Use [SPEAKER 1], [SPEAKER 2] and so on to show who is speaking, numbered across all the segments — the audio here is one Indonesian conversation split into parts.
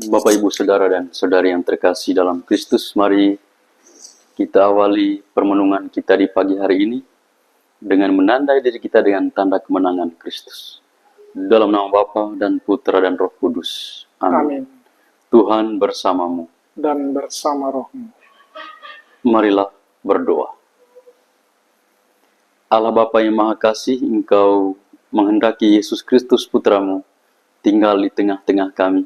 [SPEAKER 1] Bapak, Ibu, Saudara, dan Saudari yang terkasih dalam Kristus, mari kita awali permenungan kita di pagi hari ini dengan menandai diri kita dengan tanda kemenangan Kristus. Dalam nama Bapa dan Putra dan Roh Kudus. Amin.
[SPEAKER 2] Amin.
[SPEAKER 1] Tuhan bersamamu.
[SPEAKER 2] Dan bersama rohmu.
[SPEAKER 1] Marilah berdoa. Allah Bapa yang Maha Kasih, Engkau menghendaki Yesus Kristus Putramu tinggal di tengah-tengah kami.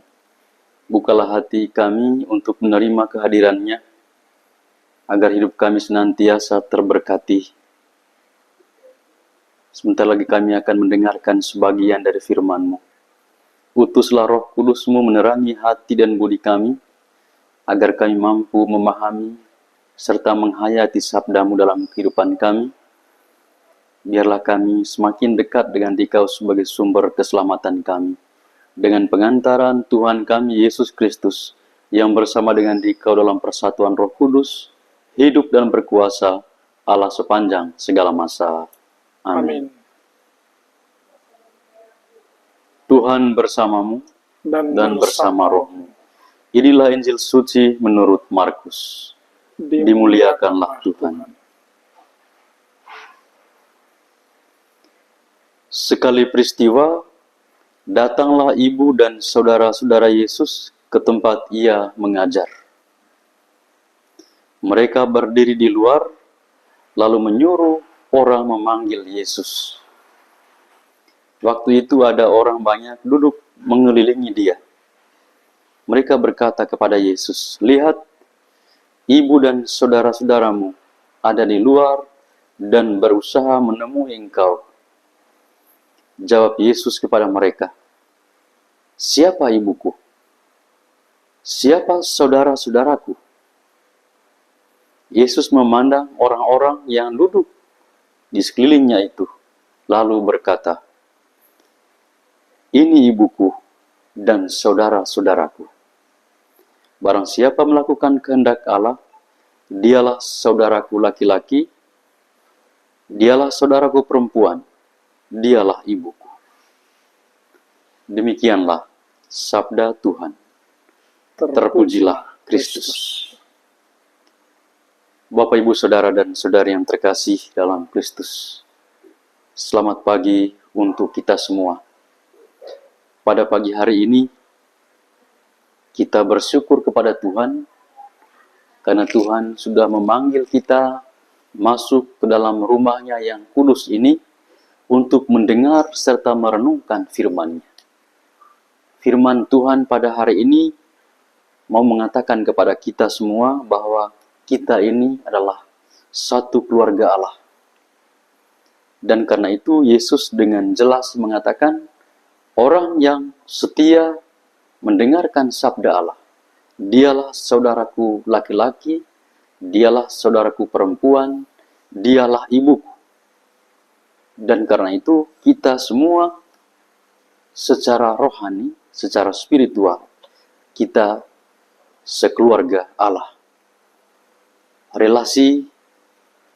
[SPEAKER 1] Bukalah hati kami untuk menerima kehadirannya, agar hidup kami senantiasa terberkati. Sebentar lagi kami akan mendengarkan sebagian dari firman-Mu. Utuslah Roh Kudus-Mu menerangi hati dan budi kami, agar kami mampu memahami serta menghayati sabda-Mu dalam kehidupan kami. Biarlah kami semakin dekat dengan Dikau sebagai sumber keselamatan kami. Dengan pengantaran Tuhan kami Yesus Kristus, yang bersama dengan Dikau dalam persatuan Roh Kudus, hidup dan berkuasa Allah sepanjang segala masa. Amin. Tuhan bersamamu dan bersama rohmu. Inilah Injil suci menurut Markus. Dimuliakanlah Tuhan. Sekali peristiwa, datanglah ibu dan saudara-saudara Yesus ke tempat ia mengajar. Mereka berdiri di luar, lalu menyuruh orang memanggil Yesus. Waktu itu ada orang banyak duduk mengelilingi dia. Mereka berkata kepada Yesus, "Lihat, ibu dan saudara-saudaramu ada di luar dan berusaha menemui engkau." Jawab Yesus kepada mereka, "Siapa ibuku? Siapa saudara-saudaraku?" Yesus memandang orang-orang yang duduk di sekelilingnya itu, lalu berkata, "Ini ibuku dan saudara-saudaraku. Barang siapa melakukan kehendak Allah, dialah saudaraku laki-laki, dialah saudaraku perempuan, dialah ibuku." Demikianlah sabda Tuhan. Terpujilah Kristus. Bapak, Ibu, Saudara, dan Saudari yang terkasih dalam Kristus, selamat pagi untuk kita semua. Pada pagi hari ini, kita bersyukur kepada Tuhan, karena Tuhan sudah memanggil kita masuk ke dalam rumahnya yang kudus ini, untuk mendengar serta merenungkan firman-Nya. Firman Tuhan pada hari ini mau mengatakan kepada kita semua bahwa kita ini adalah satu keluarga Allah. Dan karena itu Yesus dengan jelas mengatakan, orang yang setia mendengarkan sabda Allah, dialah saudaraku laki-laki, dialah saudaraku perempuan, dialah ibuku. Dan karena itu kita semua secara rohani, secara spiritual, kita sekeluarga Allah. Relasi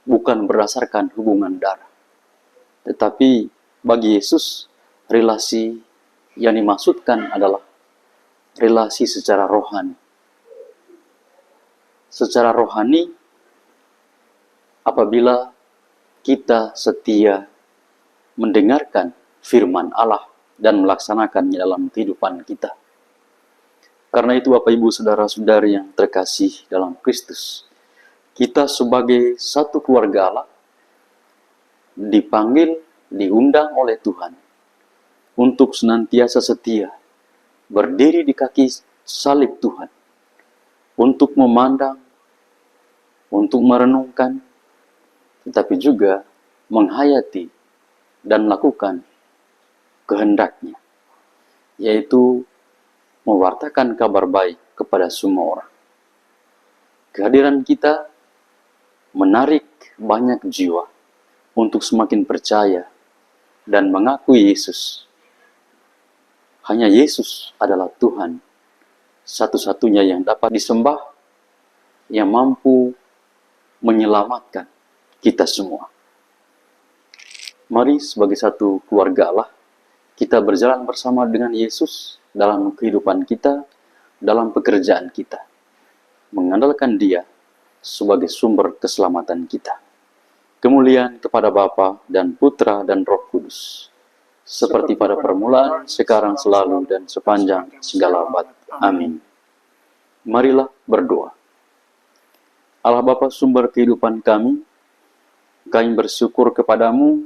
[SPEAKER 1] bukan berdasarkan hubungan darah, tetapi bagi Yesus relasi yang dimaksudkan adalah relasi secara rohani. Secara rohani, apabila kita setia mendengarkan firman Allah dan melaksanakannya dalam kehidupan kita. Karena itu Bapak, Ibu, Saudara-saudari yang terkasih dalam Kristus, kita sebagai satu keluarga Allah dipanggil, diundang oleh Tuhan untuk senantiasa setia berdiri di kaki salib Tuhan, untuk memandang, untuk merenungkan, tetapi juga menghayati dan melakukan kehendak-Nya, yaitu mewartakan kabar baik kepada semua orang. Kehadiran kita menarik banyak jiwa untuk semakin percaya dan mengakui Yesus. Hanya Yesus adalah Tuhan satu-satunya yang dapat disembah, yang mampu menyelamatkan kita semua. Mari sebagai satu keluarga Allah, kita berjalan bersama dengan Yesus dalam kehidupan kita, dalam pekerjaan kita, mengandalkan Dia sebagai sumber keselamatan kita. Kemuliaan kepada Bapa dan Putra dan Roh Kudus, seperti pada permulaan, sekarang, selalu, dan sepanjang segala abad. Amin. Marilah berdoa. Allah Bapa sumber kehidupan kami bersyukur kepadamu,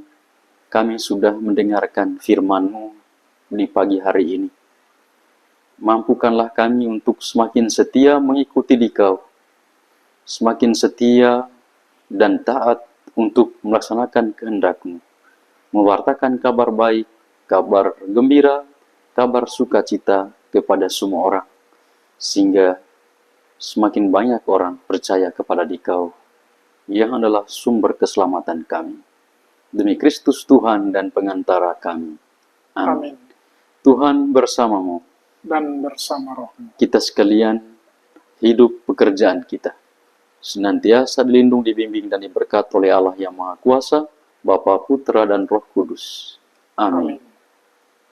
[SPEAKER 1] kami sudah mendengarkan firman-Mu di pagi hari ini. Mampukanlah kami untuk semakin setia mengikuti Dikau, semakin setia dan taat untuk melaksanakan kehendak-Mu, mewartakan kabar baik, kabar gembira, kabar sukacita kepada semua orang, sehingga semakin banyak orang percaya kepada Dikau, yang adalah sumber keselamatan kami. Demi Kristus Tuhan dan pengantara kami. Amin.
[SPEAKER 2] Amin.
[SPEAKER 1] Tuhan bersamamu.
[SPEAKER 2] Dan bersama rohmu.
[SPEAKER 1] Kita sekalian, hidup pekerjaan kita senantiasa dilindung, dibimbing, dan diberkati oleh Allah yang Maha Kuasa, Bapa, Putra, dan Roh Kudus. Amin.
[SPEAKER 2] Amin.